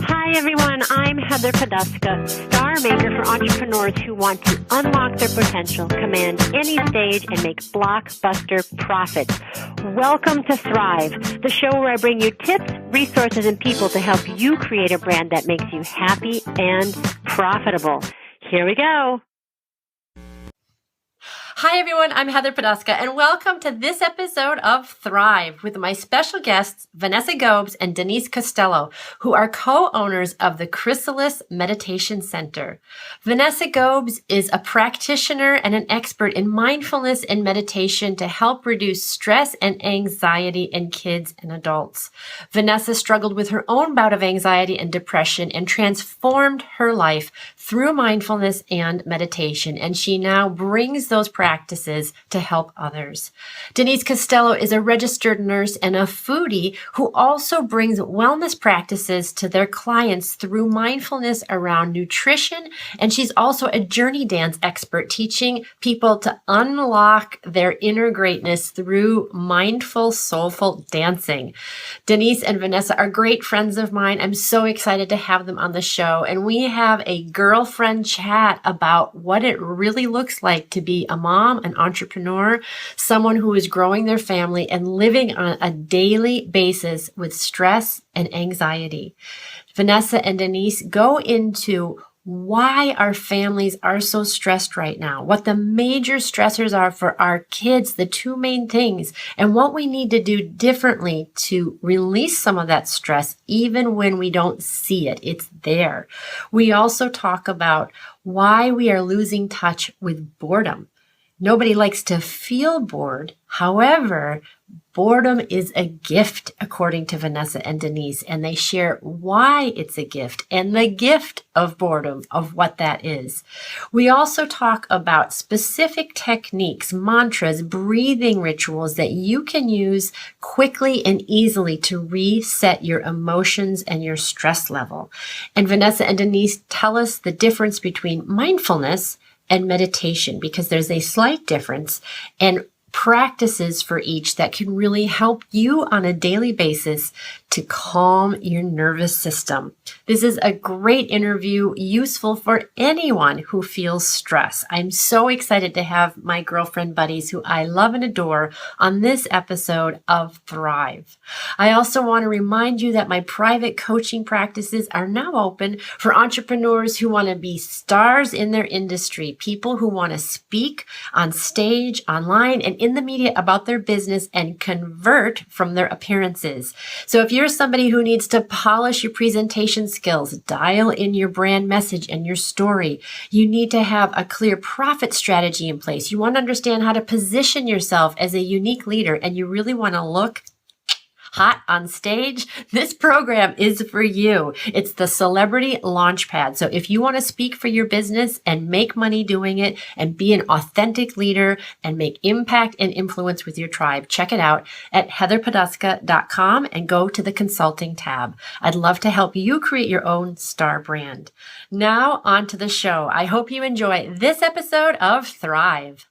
Hi, everyone. I'm Heather Poduska, star maker for entrepreneurs who want to unlock their potential, command any stage, and make blockbuster profits. Welcome to Thrive, the show where I bring you tips, resources, and people to help you create a brand that makes you happy and profitable. Here we go. Hi, everyone. I'm Heather Poduska, and welcome to this episode of Thrive with my special guests, Vanessa Gobes and Denise Costello, who are co-owners of the Chrysalis Meditation Center. Vanessa Gobes is a practitioner and an expert in mindfulness and meditation to help reduce stress and anxiety in kids and adults. Vanessa struggled with her own bout of anxiety and depression and transformed her life through mindfulness and meditation, and she now brings those practices to help others. Denise Costello is a registered nurse and a foodie who also brings wellness practices to their clients through mindfulness around nutrition, and she's also a journey dance expert teaching people to unlock their inner greatness through mindful, soulful dancing. Denise and Vanessa are great friends of mine. I'm so excited to have them on the show, and we have a girlfriend chat about what it really looks like to be a mom, an entrepreneur, someone who is growing their family and living on a daily basis with stress and anxiety. Vanessa and Denise go into why our families are so stressed right now, what the major stressors are for our kids, the two main things, and what we need to do differently to release some of that stress, even when we don't see it. It's there. We also talk about why we are losing touch with boredom. Nobody likes to feel bored. However, boredom is a gift, according to Vanessa and Denise, and they share why it's a gift and the gift of boredom, of what that is. We also talk about specific techniques, mantras, breathing rituals that you can use quickly and easily to reset your emotions and your stress level. And Vanessa and Denise tell us the difference between mindfulness and meditation, because there's a slight difference, and practices for each that can really help you on a daily basis to calm your nervous system. This is a great interview, useful for anyone who feels stress. I'm so excited to have my girlfriend buddies who I love and adore on this episode of Thrive. I also want to remind you that my private coaching practices are now open for entrepreneurs who want to be stars in their industry, people who want to speak on stage, online, and in the media about their business and convert from their appearances. So if you're somebody who needs to polish your presentation skills, dial in your brand message and your story, you need to have a clear profit strategy in place. You want to understand how to position yourself as a unique leader, and you really want to look hot on stage, this program is for you. It's the Celebrity Launchpad. So if you want to speak for your business and make money doing it and be an authentic leader and make impact and influence with your tribe, check it out at heatherpoduska.com and go to the consulting tab. I'd love to help you create your own star brand. Now on to the show. I hope you enjoy this episode of Thrive.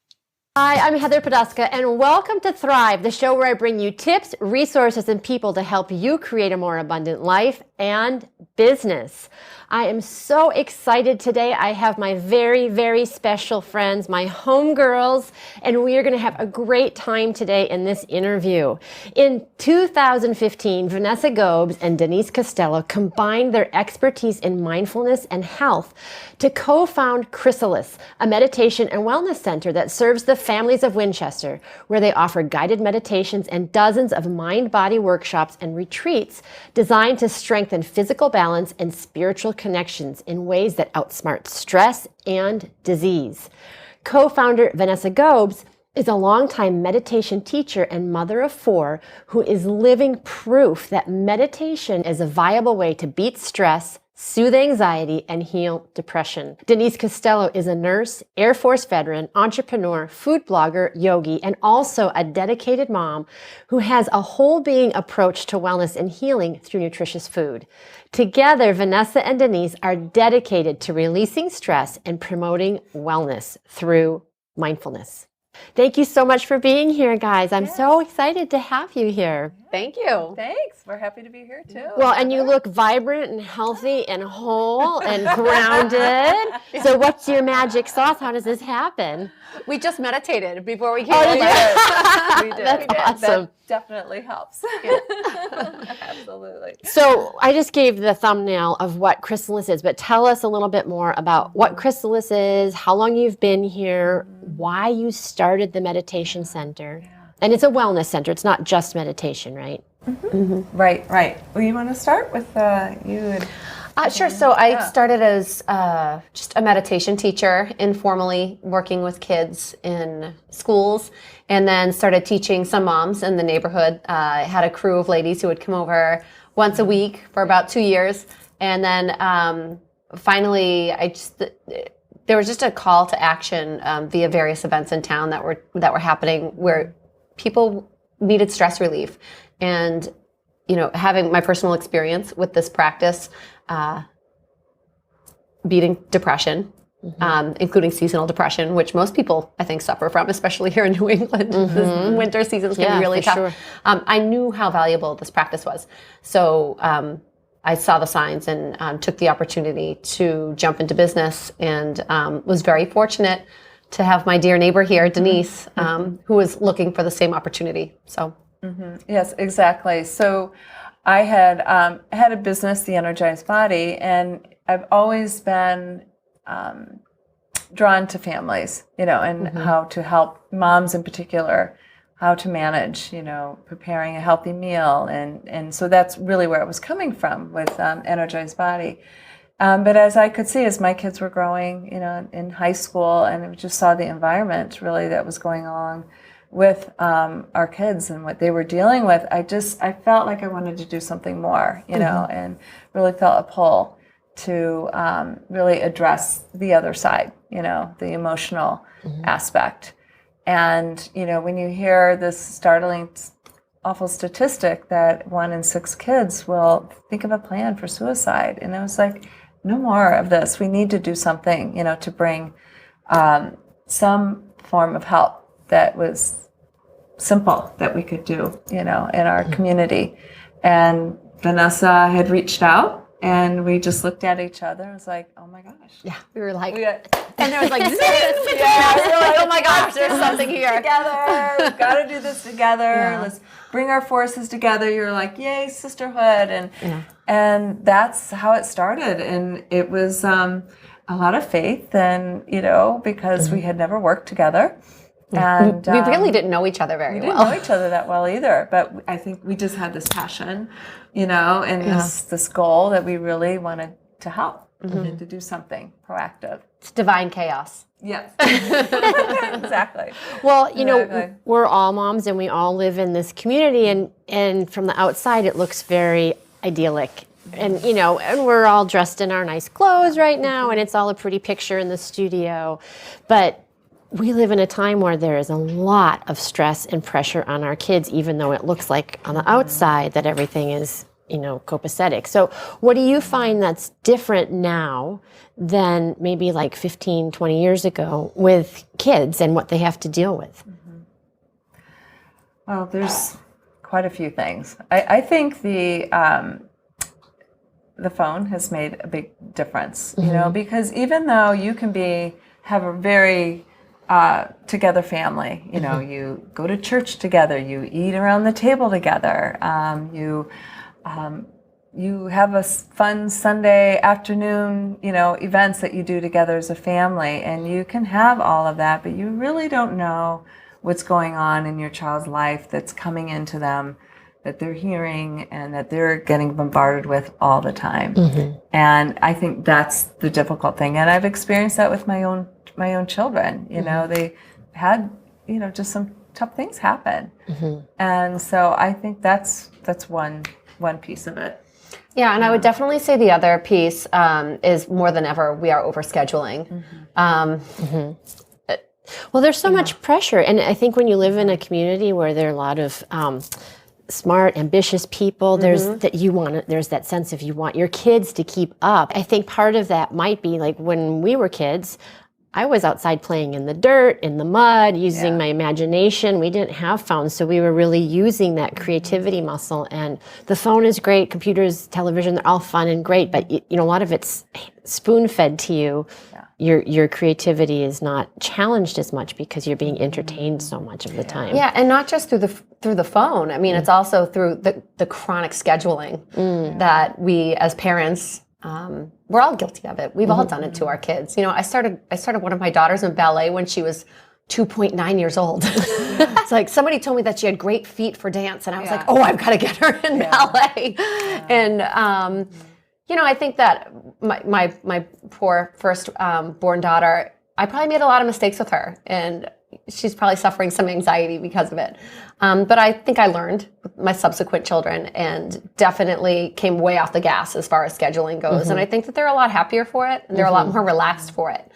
Hi, I'm Heather Poduska, and welcome to Thrive, the show where I bring you tips, resources, and people to help you create a more abundant life and business. I am so excited today. I have my very, very special friends, my homegirls, and we are going to have a great time today in this interview. In 2015, Vanessa Gobes and Denise Costello combined their expertise in mindfulness and health to co-found Chrysalis, a meditation and wellness center that serves the families of Winchester, where they offer guided meditations and dozens of mind-body workshops and retreats designed to strengthen physical balance and spiritual connections in ways that outsmart stress and disease. Co-founder Vanessa Gobes is a longtime meditation teacher and mother of four who is living proof that meditation is a viable way to beat stress, soothe anxiety, and heal depression. Denise Costello is a nurse, Air Force veteran, entrepreneur, food blogger, yogi, and also a dedicated mom who has a whole being approach to wellness and healing through nutritious food. Together, Vanessa and Denise are dedicated to releasing stress and promoting wellness through mindfulness. Thank you so much for being here, guys. I'm so excited to have you here. Thank you. Thanks. We're happy to be here too. Well, and you look vibrant and healthy and whole and grounded. So what's your magic sauce? How does this happen? We just meditated before we came Oh, over. We did. That's awesome. That definitely helps. Absolutely. So I just gave the thumbnail of what Chrysalis is, but tell us a little bit more about what Chrysalis is, how long you've been here, why you started the meditation center. And it's a wellness center. It's not just meditation, right? Right. Well, you want to start with you? Sure. So I started as just a meditation teacher, informally working with kids in schools, and then started teaching some moms in the neighborhood. I had a crew of ladies who would come over once a week for about 2 years. And then finally, there was just a call to action via various events in town that were happening where people needed stress relief. And, having my personal experience with this practice, beating depression, including seasonal depression, which most people, I think, suffer from, especially here in New England. This winter seasons can be really tough. Sure. I knew how valuable this practice was. So I saw the signs and took the opportunity to jump into business, and was very fortunate to have my dear neighbor here, Denise, who was looking for the same opportunity. So. Yes, exactly. So I had had a business, The Energized Body, and I've always been drawn to families, and how to help moms in particular, how to manage, preparing a healthy meal. And so that's really where it was coming from with Energized Body. But as I could see, as my kids were growing, in high school, and I just saw the environment really that was going on with our kids and what they were dealing with, I felt like I wanted to do something more, and really felt a pull to really address the other side, the emotional aspect. And, when you hear this startling, awful statistic that 1 in 6 kids will think of a plan for suicide, and I was like, no more of this. We need to do something, to bring some form of help that was simple that we could do, in our community. And Vanessa had reached out, and we just looked at each other and was like, oh my gosh. Yeah, we were like, And there was like, we were like, oh my gosh, there's something here. Together, we've got to do this together. Let's bring our forces together. You're like, yay, sisterhood. And that's how it started. And it was a lot of faith, and, because we had never worked together. And we really didn't know each other very well. We didn't know each other that well either, but I think we just had this passion, and this goal that we really wanted to help and to do something proactive. It's divine chaos. Yes, exactly. Well, we're all moms and we all live in this community, and from the outside it looks very idyllic. And, and we're all dressed in our nice clothes right now, and it's all a pretty picture in the studio. But we live in a time where there is a lot of stress and pressure on our kids, even though it looks like on the outside that everything is, copacetic. So what do you find that's different now than maybe like 15, 20 years ago with kids and what they have to deal with? Well, there's quite a few things. I think the phone has made a big difference, because even though you can have a very together family, you go to church together, you eat around the table together, you have a fun Sunday afternoon, events that you do together as a family, and you can have all of that, but you really don't know what's going on in your child's life that's coming into them, that they're hearing and that they're getting bombarded with all the time. And I think that's the difficult thing. And I've experienced that with my own children. They had, just some tough things happen. And so I think that's one piece of it. Yeah, and I would definitely say the other piece is more than ever, we are overscheduling. Well, there's so much pressure. And I think when you live in a community where there are a lot of smart, ambitious people, there's that sense of you want your kids to keep up. I think part of that might be like when we were kids, I was outside playing in the dirt, in the mud, using my imagination. We didn't have phones, so we were really using that creativity muscle. And the phone is great, computers, television, they're all fun and great, but a lot of it's spoon-fed to you. Yeah. Your creativity is not challenged as much because you're being entertained so much of the time. Yeah, and not just through the phone. I mean, it's also through the chronic scheduling that we as parents. We're all guilty of it. We've all done it to our kids. I started one of my daughters in ballet when she was 2.9 years old. It's like somebody told me that she had great feet for dance, and I was like, oh, I've got to get her in ballet. Yeah. And I think that my poor first born daughter, I probably made a lot of mistakes with her, and she's probably suffering some anxiety because of it. But I think I learned with my subsequent children and definitely came way off the gas as far as scheduling goes. And I think that they're a lot happier for it, and they're a lot more relaxed for it.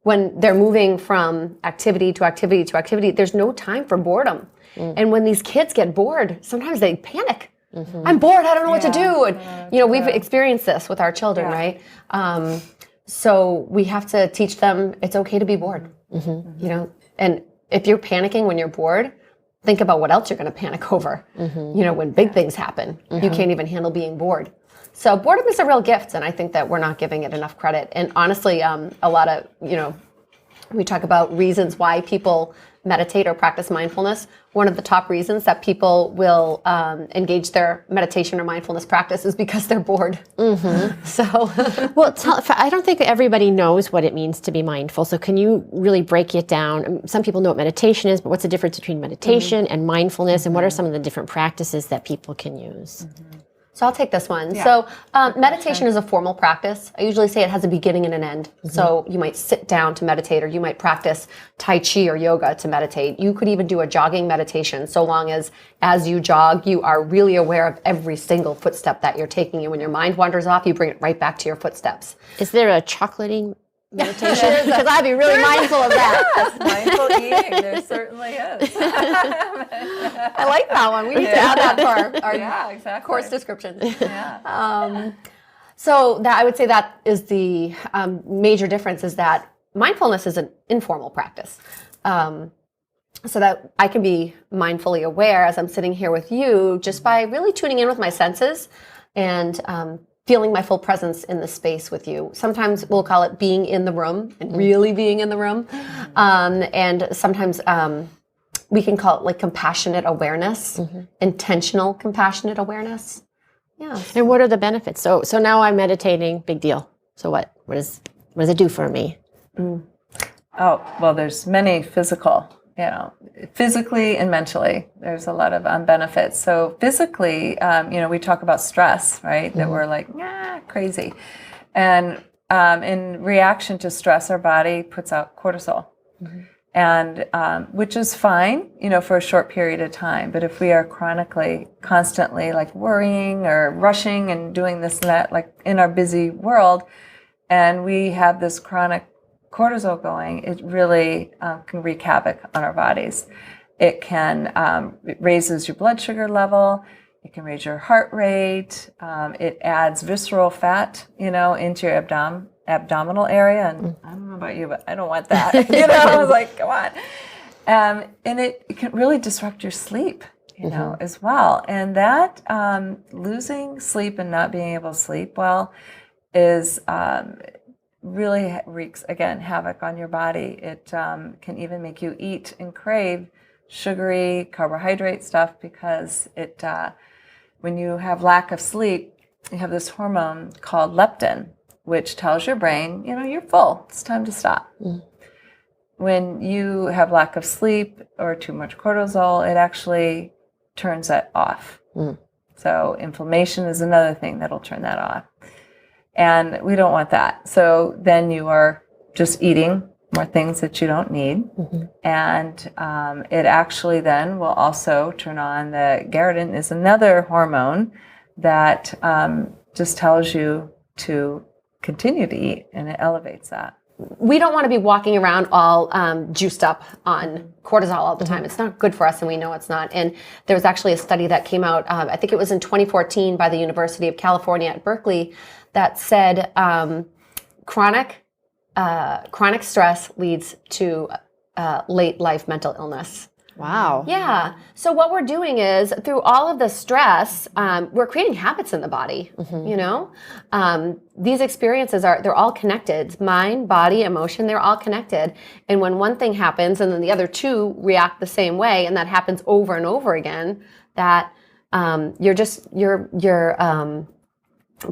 When they're moving from activity to activity to activity, there's no time for boredom. And when these kids get bored, sometimes they panic. I'm bored, I don't know what to do. And, we've experienced this with our children, right? So we have to teach them it's okay to be bored. And if you're panicking when you're bored, think about what else you're going to panic over. When big things happen, you can't even handle being bored. So boredom is a real gift, and I think that we're not giving it enough credit. And honestly, a lot of, we talk about reasons why people meditate or practice mindfulness. One of the top reasons that people will engage their meditation or mindfulness practice is because they're bored. So, well, I don't think everybody knows what it means to be mindful. So can you really break it down? Some people know what meditation is, but what's the difference between meditation and mindfulness, and what are some of the different practices that people can use? So I'll take this one. Yeah. So meditation is a formal practice. I usually say it has a beginning and an end. So you might sit down to meditate, or you might practice Tai Chi or yoga to meditate. You could even do a jogging meditation, so long as you jog, you are really aware of every single footstep that you're taking. And when your mind wanders off, you bring it right back to your footsteps. Is there a chocolating meditation? Because I'd be really mindful of that. Yes, mindful eating. There certainly is. I like that one. We need to add that to our course description. So that I would say that is the major difference, is that mindfulness is an informal practice. So that I can be mindfully aware as I'm sitting here with you just by really tuning in with my senses and feeling my full presence in the space with you. Sometimes we'll call it being in the room and really being in the room. And sometimes we can call it like compassionate awareness, intentional compassionate awareness. Yeah. And what are the benefits? So now I'm meditating, big deal. So what does it do for me? Oh, well, there's many physically and mentally, there's a lot of benefits. So physically, we talk about stress, right? That we're like, crazy. And in reaction to stress, our body puts out cortisol, and which is fine, for a short period of time. But if we are constantly like worrying or rushing and doing this and that, like in our busy world, and we have this chronic cortisol going, it really can wreak havoc on our bodies. It can, it raises your blood sugar level. It can raise your heart rate. It adds visceral fat, into your abdominal area. And I don't know about you, but I don't want that. I was like, come on. And it can really disrupt your sleep, as well. And that losing sleep and not being able to sleep well is really wreaks, again, havoc on your body. It can even make you eat and crave sugary carbohydrate stuff, because it when you have lack of sleep, you have this hormone called leptin, which tells your brain, you're full, it's time to stop. When you have lack of sleep or too much cortisol, it actually turns that off. So inflammation is another thing that'll turn that off. And we don't want that. So then you are just eating more things that you don't need. And it actually then will also turn on the ghrelin, is another hormone that just tells you to continue to eat, and it elevates that. We don't want to be walking around all juiced up on cortisol all the time. It's not good for us, and we know it's not. And there was actually a study that came out, I think it was in 2014, by the University of California at Berkeley, that said chronic chronic stress leads to late life mental illness. Wow. Yeah. So what we're doing is through all of the stress, we're creating habits in the body, you know? These experiences they're all connected. Mind, body, emotion, they're all connected. And when one thing happens and then the other two react the same way, and that happens over and over again, that you're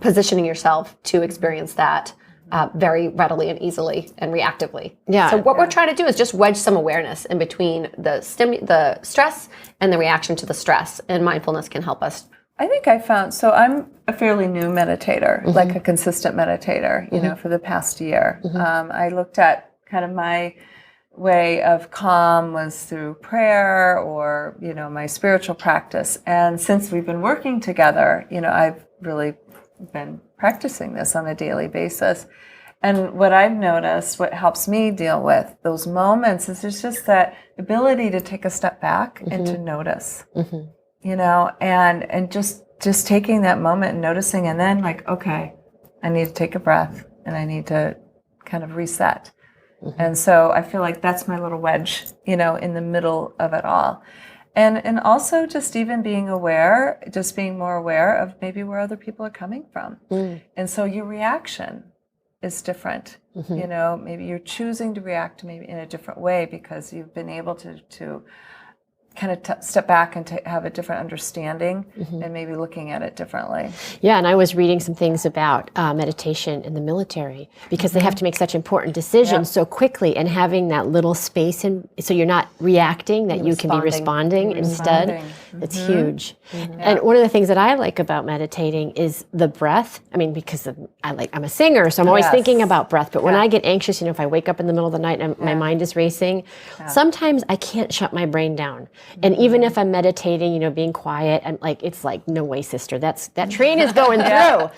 positioning yourself to experience that very readily and easily and reactively. Yeah. So what we're trying to do is just wedge some awareness in between the stress and the reaction to the stress, and mindfulness can help us. I think I found, so I'm a fairly new meditator, like a consistent meditator, you know, for the past year. I looked at kind of my way of calm was through prayer or, you know, my spiritual practice. And since we've been working together, you know, I've really been practicing this on a daily basis. And what I've noticed, what helps me deal with those moments is there's just that ability to take a step back and to notice, you know, and just taking that moment and noticing, and then like, okay, I need to take a breath and I need to kind of reset. And so I feel like that's my little wedge, you know, in the middle of it all. And also just even being aware, just being more aware of maybe where other people are coming from. And so your reaction is different. You know, maybe you're choosing to react maybe in a different way because you've been able to kind of step back and have a different understanding and maybe looking at it differently. Yeah, and I was reading some things about meditation in the military because they have to make such important decisions so quickly, and having that little space, so you're not reacting, that you can be responding instead. It's huge. And one of the things that I like about meditating is the breath. I mean, because I'm a singer, so I'm always thinking about breath. But when I get anxious, you know, if I wake up in the middle of the night and my mind is racing, sometimes I can't shut my brain down. And even if I'm meditating, you know, being quiet, I'm like, it's like, no way, sister, that train is going through.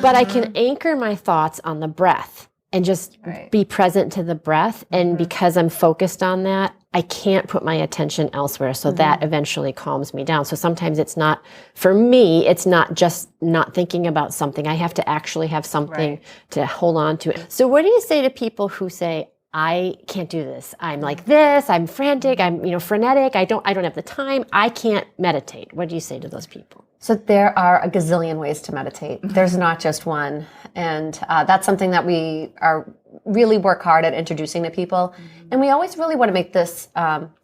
But I can anchor my thoughts on the breath and just be present to the breath. And because I'm focused on that, I can't put my attention elsewhere. So that eventually calms me down. So sometimes it's not, for me, it's not just not thinking about something. I have to actually have something to hold on to. So what do you say to people who say, I can't do this. I'm like this. I'm frantic. I'm, you know, frenetic. I don't have the time. I can't meditate. What do you say to those people? So there are a gazillion ways to meditate. There's not just one. And that's something that we really work hard at introducing to people. And we always really want to make this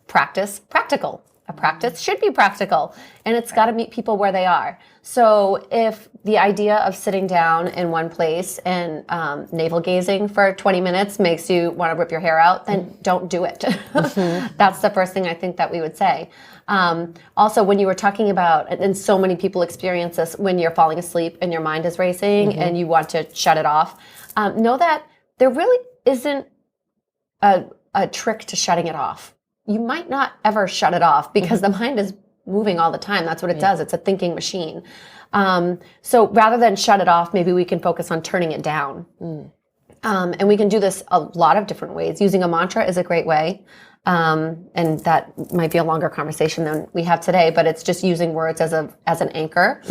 practice practical. A practice should be practical, and it's got to meet people where they are. So if the idea of sitting down in one place and navel gazing for 20 minutes makes you want to rip your hair out, then don't do it. That's the first thing I think that we would say. Also, when you were talking about, and so many people experience this when you're falling asleep and your mind is racing and you want to shut it off, know that there really isn't a trick to shutting it off. You might not ever shut it off because the mind is moving all the time. That's what it does. It's a thinking machine. So rather than shut it off, maybe we can focus on turning it down. And we can do this a lot of different ways. Using a mantra is a great way. And that might be a longer conversation than we have today, but it's just using words as an anchor.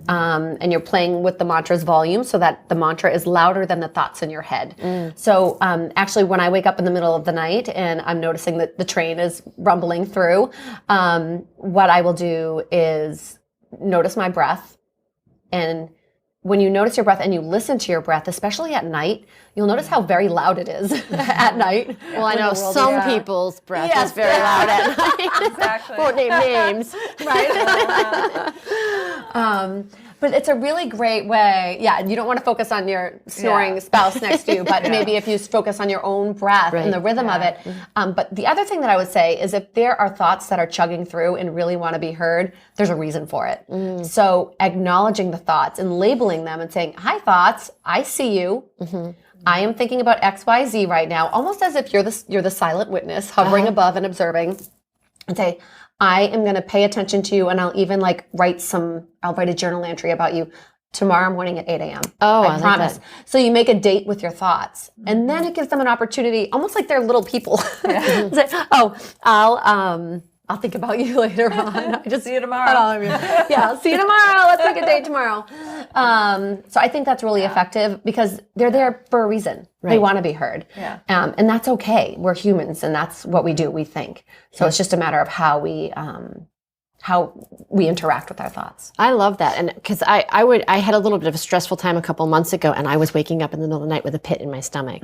And you're playing with the mantra's volume so that the mantra is louder than the thoughts in your head. So actually, when I wake up in the middle of the night and I'm noticing that the train is rumbling through, what I will do is notice my breath. And when you notice your breath and you listen to your breath, especially at night, you'll notice how very loud it is at night. Well, I know some people's breath is very loud at night. Exactly. Won't name names. Right? But it's a really great way. Yeah, you don't want to focus on your snoring spouse next to you, but maybe if you focus on your own breath and the rhythm of it. But the other thing that I would say is if there are thoughts that are chugging through and really want to be heard, there's a reason for it. So acknowledging the thoughts and labeling them and saying, hi, thoughts, I see you. I am thinking about X, Y, Z right now, almost as if you're the silent witness hovering above and observing, and say, I am going to pay attention to you, and I'll even write a journal entry about you tomorrow morning at 8 a.m. Oh, I promise. Like that. So you make a date with your thoughts, and then it gives them an opportunity, almost like they're little people. Say, I'll think about you later on. I just See you tomorrow. Yeah, I'll see you tomorrow. Let's make a date tomorrow. So I think that's really effective because they're there for a reason. Right. They want to be heard. Yeah. And that's okay. We're humans, and that's what we do. We think. So it's just a matter of how we interact with our thoughts. I love that. And because I had a little bit of a stressful time a couple months ago, and I was waking up in the middle of the night with a pit in my stomach.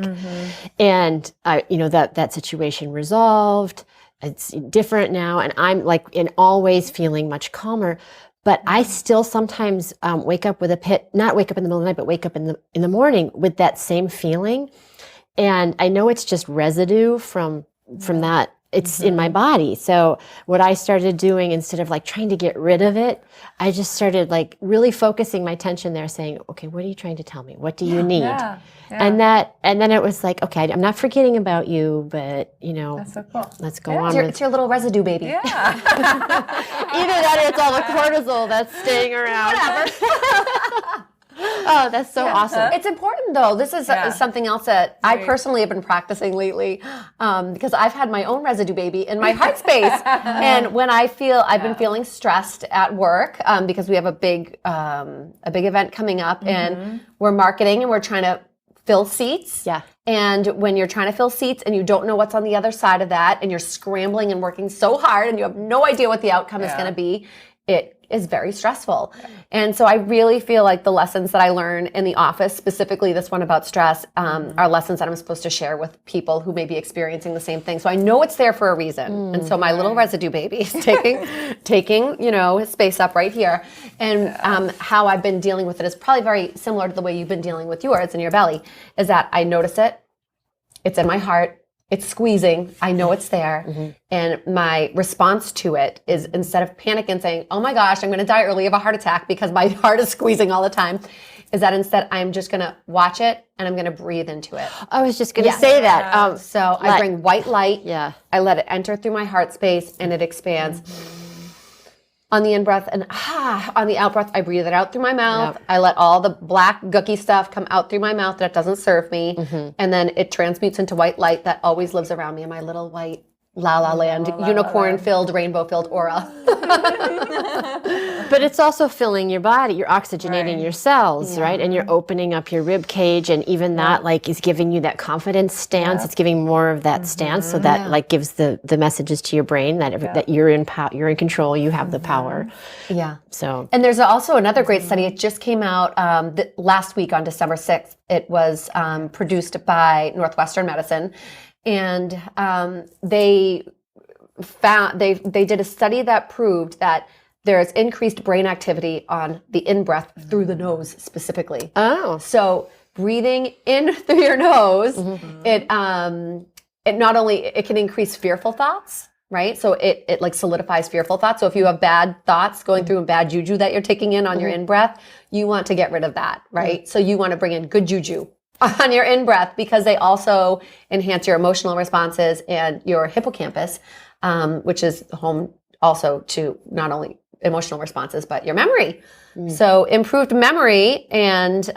And that situation resolved. It's different now, and I'm like always feeling much calmer. But I still sometimes wake up with a pit, not wake up in the middle of the night, but wake up in the morning with that same feeling. And I know it's just residue from that. It's in my body. So what I started doing, instead of like trying to get rid of it, I just started like really focusing my attention there, saying, okay, what are you trying to tell me? What do you need? Yeah. And then it was like, okay, I'm not forgetting about you, but that's so cool. Let's go on. It's your little residue baby. Yeah. Either that or it's all the cortisol that's staying around. Whatever. Oh, that's so awesome. It's important, though. This is something else that I personally have been practicing lately because I've had my own residue baby in my heart space. And when I've been feeling stressed at work because we have a big event coming up and we're marketing and we're trying to fill seats. Yeah. And when you're trying to fill seats and you don't know what's on the other side of that and you're scrambling and working so hard and you have no idea what the outcome is going to be, it is very stressful. And so I really feel like the lessons that I learn in the office, specifically this one about stress, are lessons that I'm supposed to share with people who may be experiencing the same thing. So I know it's there for a reason. And so my little residue baby is taking his space up right here. And how I've been dealing with it is probably very similar to the way you've been dealing with yours in your belly, is that I notice it, it's in my heart, it's squeezing. I know it's there. And my response to it is, instead of panicking and saying, oh my gosh, I'm going to die early of a heart attack because my heart is squeezing all the time, is that instead I'm just going to watch it and I'm going to breathe into it. I was just going to say that. So I bring white light. Yeah. I let it enter through my heart space and it expands. On the in-breath and on the out-breath, I breathe it out through my mouth. Yep. I let all the black, gooky stuff come out through my mouth that doesn't serve me. And then it transmutes into white light that always lives around me in my little white la land, unicorn-filled, rainbow-filled aura. But it's also filling your body. You're oxygenating your cells, right? And you're opening up your rib cage, and even that like is giving you that confidence stance. It's giving more of that stance, so that like gives the messages to your brain that that you're in you're in control. You have the power. Yeah. So and there's also another great study. It just came out last week on December 6th. It was produced by Northwestern Medicine. And they did a study that proved that there's increased brain activity on the in-breath through the nose specifically. Oh. So breathing in through your nose, it not only, it can increase fearful thoughts, right? So it like solidifies fearful thoughts. So if you have bad thoughts going through and bad juju that you're taking in on your in-breath, you want to get rid of that, right? So you want to bring in good juju on your in-breath, because they also enhance your emotional responses and your hippocampus, which is home also to not only emotional responses, but your memory. So improved memory and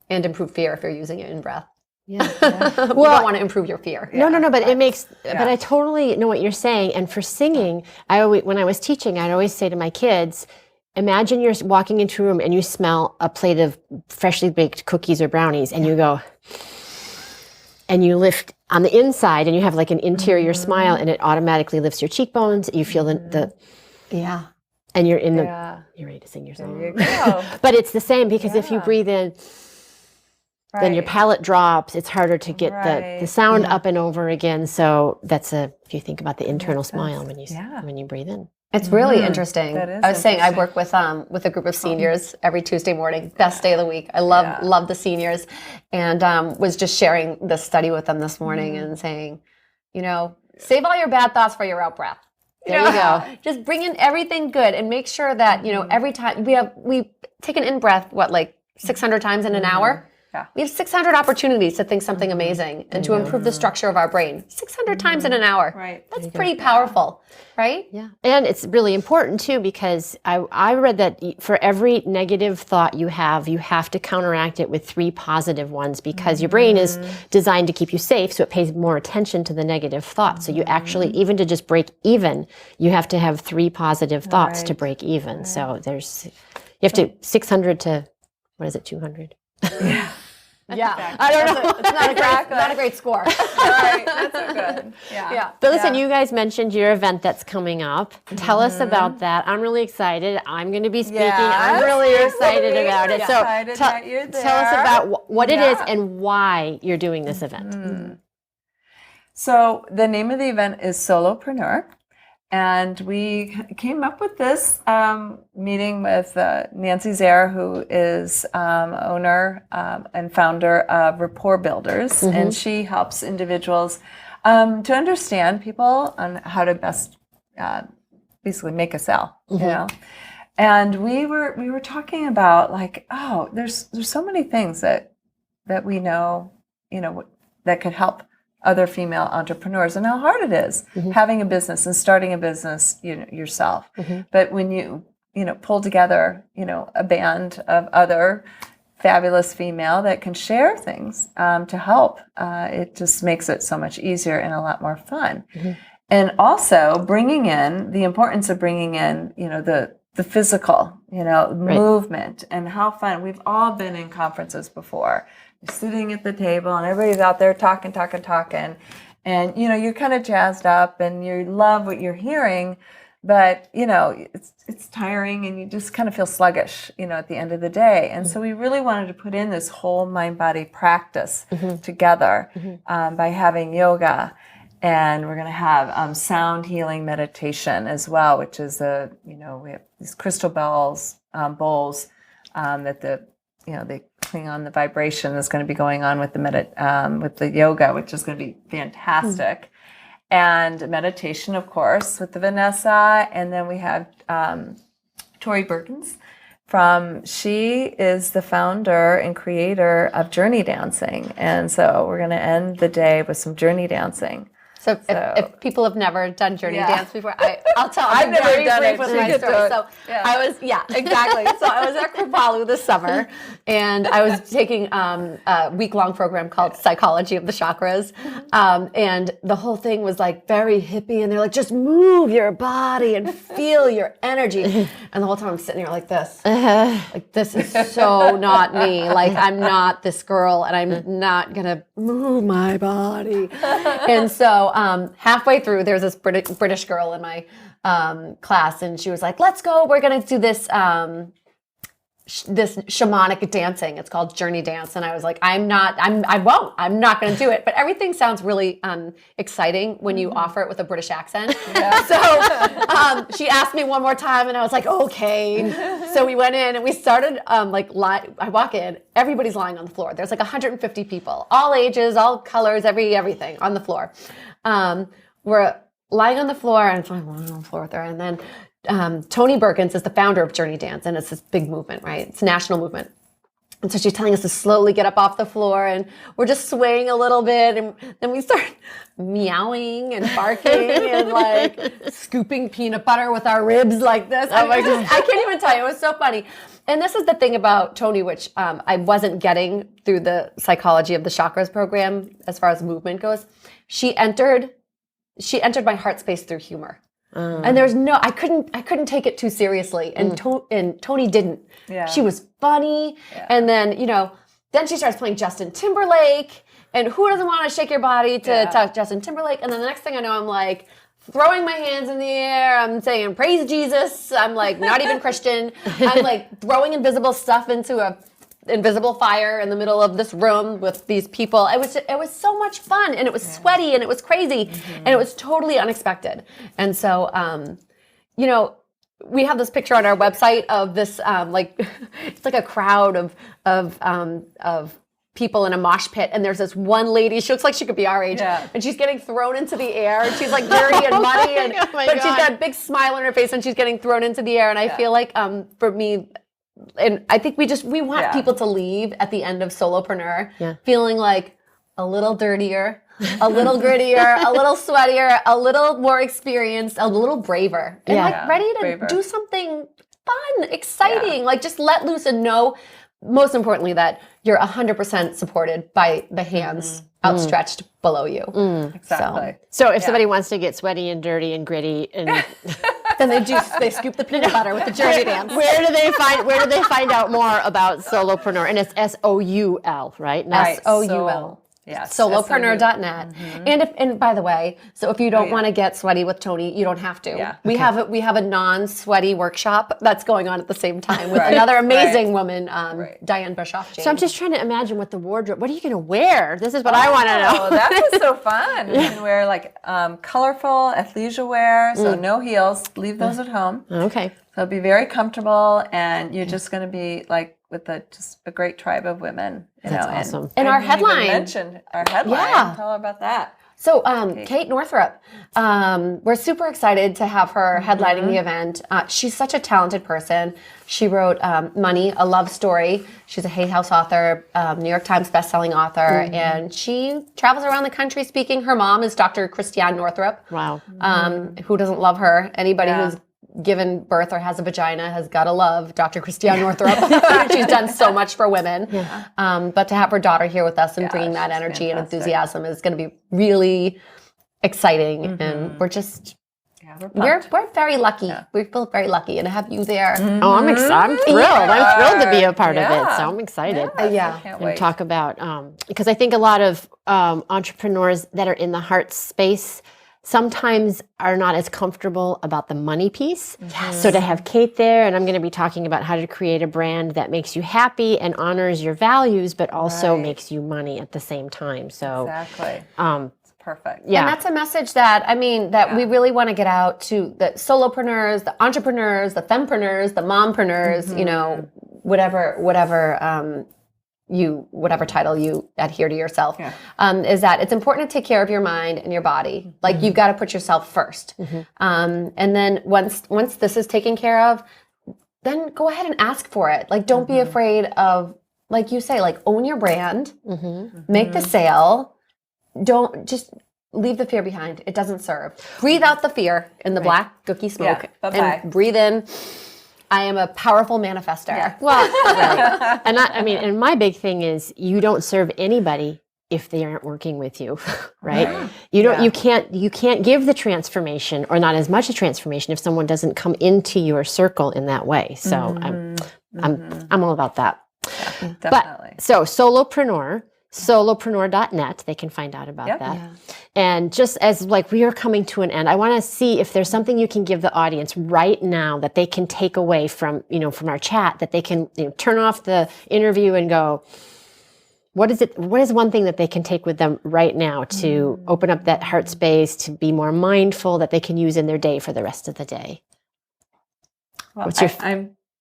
improved fear if you're using it in-breath. Yeah. Well, you don't want to improve your fear. No, but it makes, but I totally know what you're saying. And for singing, when I was teaching, I'd always say to my kids, imagine you're walking into a room and you smell a plate of freshly baked cookies or brownies, and you go, and you lift on the inside, and you have like an interior smile, and it automatically lifts your cheekbones. You feel the and you're in you're ready to sing your song. There you go. But it's the same, because if you breathe in, then your palate drops. It's harder to get the sound up and over again. So that's if you think about the internal smile when you breathe in. It's really interesting. I was saying I work with a group of seniors every Tuesday morning. Best day of the week. I love the seniors, and was just sharing this study with them this morning and saying, save all your bad thoughts for your out breath. There you go. Just bring in everything good and make sure that every time we take an in breath, like 600 times in an hour. We have 600 opportunities to think something amazing and to improve the structure of our brain. 600 times in an hour. Right. That's pretty powerful, right? Yeah. And it's really important too, because I read that for every negative thought you have to counteract it with 3 positive ones, because your brain is designed to keep you safe. So it pays more attention to the negative thoughts. So you actually, even to just break even, you have to have 3 positive thoughts to break even. So you have to 600 to, what is it, 200? Yeah. Yeah, I don't know. It's not a great score. Right, that's so good. Yeah. But listen, you guys mentioned your event that's coming up. Tell us about that. I'm really excited. I'm going to be speaking. I'm really excited about it. So tell us about what it is and why you're doing this event. So the name of the event is Solopreneur. And we came up with this meeting with Nancy Zare, who is owner and founder of Rapport Builders. And she helps individuals to understand people on how to best basically make a sale, you know. And we were talking about like, oh, there's so many things that we know, you know, that could help other female entrepreneurs, and how hard it is having a business and starting a business, you know, yourself. But when you pull together, you know, a band of other fabulous female that can share things to help, it just makes it so much easier and a lot more fun. And also bringing in the importance of bringing in, you know, the physical, you know, movement, and how fun. We've all been in conferences before. You're sitting at the table and everybody's out there talking. And, you know, you're kind of jazzed up and you love what you're hearing, but, you know, it's tiring and you just kind of feel sluggish, you know, at the end of the day. And so we really wanted to put in this whole mind-body practice together by having yoga. And we're going to have sound healing meditation as well, which is we have these crystal bowls that they cling on the vibration that's going to be going on with the yoga, which is going to be fantastic. And meditation, of course, with the Vanessa. And then we have Tori Berkins she is the founder and creator of Journey Dancing. And so we're going to end the day with some journey dancing. So if people have never done journey dance before, I'll tell. I've never done brief with my story. So I was exactly. So I was at Kripalu this summer, and I was taking a week-long program called Psychology of the Chakras, and the whole thing was like very hippie, and they're like, just move your body and feel your energy, and the whole time I'm sitting here like this, like this is so not me. Like I'm not this girl, and I'm not gonna move my body, and so. Halfway through, there's this British girl in my class, and she was like, "Let's go. We're gonna do this this shamanic dancing. It's called Journey Dance." And I was like, I'm not going to do it. But everything sounds really exciting when you offer it with a British accent. Yeah. So she asked me one more time, and I was like, okay. So we went in and we started I walk in, everybody's lying on the floor. There's like 150 people, all ages, all colors, everything on the floor. We're lying on the floor, and so I'm lying on the floor with her, and then Tony Berkins is the founder of Journey Dance, and it's this big movement, right? It's a national movement. And so she's telling us to slowly get up off the floor, and we're just swaying a little bit, and then we start meowing and barking and like scooping peanut butter with our ribs like this. I can't even tell you. It was so funny. And this is the thing about Tony, which I wasn't getting through the Psychology of the Chakras program as far as movement goes. She entered my heart space through humor. And there's I couldn't take it too seriously. And Tony didn't. Yeah. She was funny. Yeah. And then, then she starts playing Justin Timberlake. And who doesn't want to shake your body to talk Justin Timberlake? And then the next thing I know, I'm like throwing my hands in the air. I'm saying, praise Jesus. I'm like not even Christian. I'm like throwing invisible stuff into a invisible fire in the middle of this room with these people. It was so much fun, and it was sweaty, and it was crazy, and it was totally unexpected. And so, we have this picture on our website of this it's like a crowd of people in a mosh pit, and there's this one lady. She looks like she could be our age, and she's getting thrown into the air. And she's like dirty and muddy, but she's got a big smile on her face, and she's getting thrown into the air. And I feel like for me, and I think we want people to leave at the end of Solopreneur feeling like a little dirtier, a little grittier, a little sweatier, a little more experienced, a little braver, and ready to do something fun, exciting, like just let loose and know, most importantly, that you're 100% supported by the hands outstretched below you. Exactly. So if somebody wants to get sweaty and dirty and gritty, and then they scoop the peanut butter with the Jersey dance. Where do they find out more about Solopreneur? And it's SOUL, right? SOUL. Yes. Solopreneur.net. And by the way, so if you don't want to get sweaty with Tony, you don't have to. Yeah. We have a non-sweaty workshop that's going on at the same time with another amazing woman, Diane Bischoff. So I'm just trying to imagine what the wardrobe. What are you going to wear? This is what I want to know. That was so fun. You can wear like colorful athleisure wear, so no heels. Leave those at home. Okay. So it'll be very comfortable, and you're just going to be like with just a great tribe of women. That's awesome. And our headline. Mentioned our headline. Yeah. Tell her about that. So Kate Northrup, we're super excited to have her headlining the event. She's such a talented person. She wrote Money, a Love Story. She's a Hay House author, New York Times bestselling author, and she travels around the country speaking. Her mom is Dr. Christiane Northrup. Wow. Who doesn't love her? Anybody who's given birth or has a vagina has got to love Dr. Christiane Northrup. She's done so much for women. But to have her daughter here with us and bringing that energy and enthusiasm is going to be really exciting. And we're just, we're very lucky. We feel very lucky, and to have you there. Oh, I'm thrilled. I'm thrilled to be a part of it. So I'm excited. And talk about, because I think a lot of entrepreneurs that are in the heart space sometimes are not as comfortable about the money piece. So to have Kate there, and I'm going to be talking about how to create a brand that makes you happy and honors your values, but also makes you money at the same time. So it's perfect. Yeah. And that's a message that, we really want to get out to the solopreneurs, the entrepreneurs, the fempreneurs, the mompreneurs, whatever title you adhere to yourself, is that it's important to take care of your mind and your body. Like you've got to put yourself first. And then once this is taken care of, then go ahead and ask for it. Like don't be afraid of, like you say, like own your brand, make the sale. Don't just leave the fear behind. It doesn't serve. Breathe out the fear in the black cookie smoke and breathe in. I am a powerful manifester. Yeah. Well, and my big thing is you don't serve anybody if they aren't working with you, right? You can't give the transformation or not as much a transformation if someone doesn't come into your circle in that way. So I'm all about that. Yeah, definitely. But so solopreneur.net, they can find out about that. Yeah. And just as like we are coming to an end, I want to see if there's something you can give the audience right now that they can take away from our chat, that they can turn off the interview and go, what is one thing that they can take with them right now to open up that heart space, to be more mindful, that they can use in their day for the rest of the day? Well,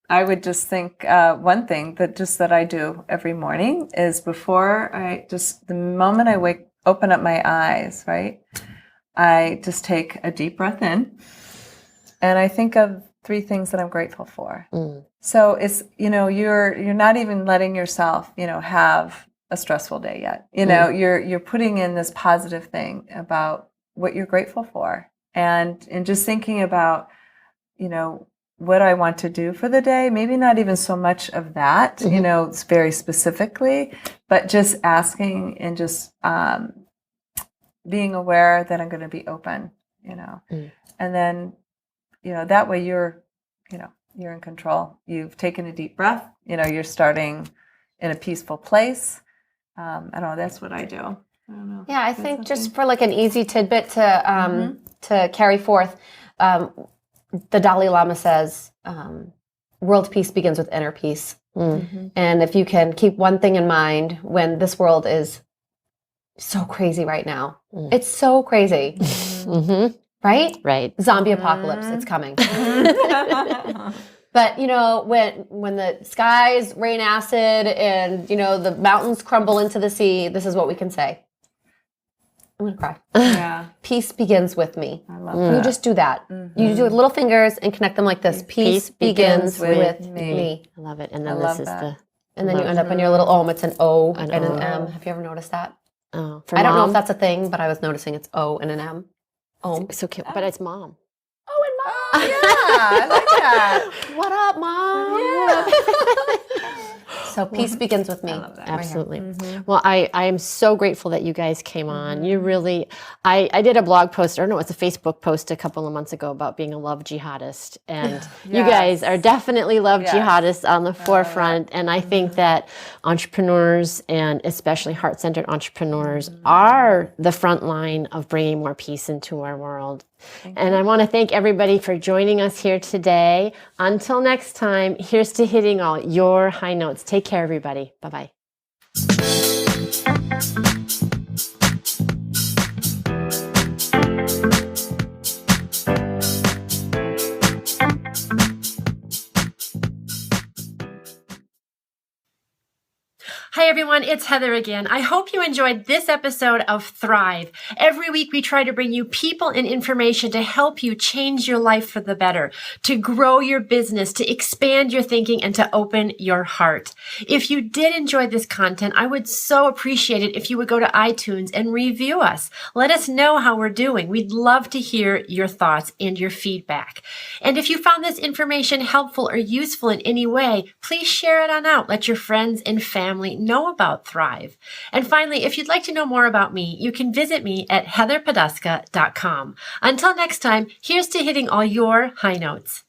I would just think one thing that I do every morning is before the moment I open up my eyes, right? I just take a deep breath in and I think of 3 things that I'm grateful for. So it's, you're not even letting yourself, have a stressful day yet. You're putting in this positive thing about what you're grateful for and just thinking about, what I want to do for the day, maybe not even so much of that, it's very specifically, but just asking and just being aware that I'm going to be open, and then, that way you're in control. You've taken a deep breath, you're starting in a peaceful place. I don't know, that's what I do. I don't know. Yeah, I think just for like an easy tidbit to carry forth, the Dalai Lama says, world peace begins with inner peace. And if you can keep one thing in mind when this world is so crazy right now, it's so crazy, right? Right. Zombie apocalypse, it's coming. But, when the skies rain acid and, the mountains crumble into the sea, this is what we can say. I'm going to cry. Yeah. Peace begins with me. I love that. You just do that. You do it with little fingers and connect them like this. Peace begins with me. love it. And I then love this is that. And then you end up in your little ohm. It's an O An and an O. M. Have you ever noticed that? oh, for I don't know mom? if that's a thing, but I was noticing it's O and an M. Ohm. So cute, but it's mom. Oh, and Mom. Oh, yeah, I like that. What up, Mom? So peace begins with me. I love that. Absolutely. Well, I am so grateful that you guys came on. You really, I did a blog post, or no, it's a Facebook post a couple of months ago about being a love jihadist. And you guys are definitely love jihadists on the forefront. And I think that entrepreneurs, and especially heart-centered entrepreneurs, are the front line of bringing more peace into our world. And I want to thank everybody for joining us here today. Until next time, here's to hitting all your high notes. Take care, everybody. Bye-bye. Hi, everyone. It's Heather again. I hope you enjoyed this episode of Thrive. Every week, we try to bring you people and information to help you change your life for the better, to grow your business, to expand your thinking, and to open your heart. If you did enjoy this content, I would so appreciate it if you would go to iTunes and review us. Let us know how we're doing. We'd love to hear your thoughts and your feedback. And if you found this information helpful or useful in any way, please share it on out. Let your friends and family know about Thrive. And finally, if you'd like to know more about me, you can visit me at heatherpoduska.com. Until next time, here's to hitting all your high notes.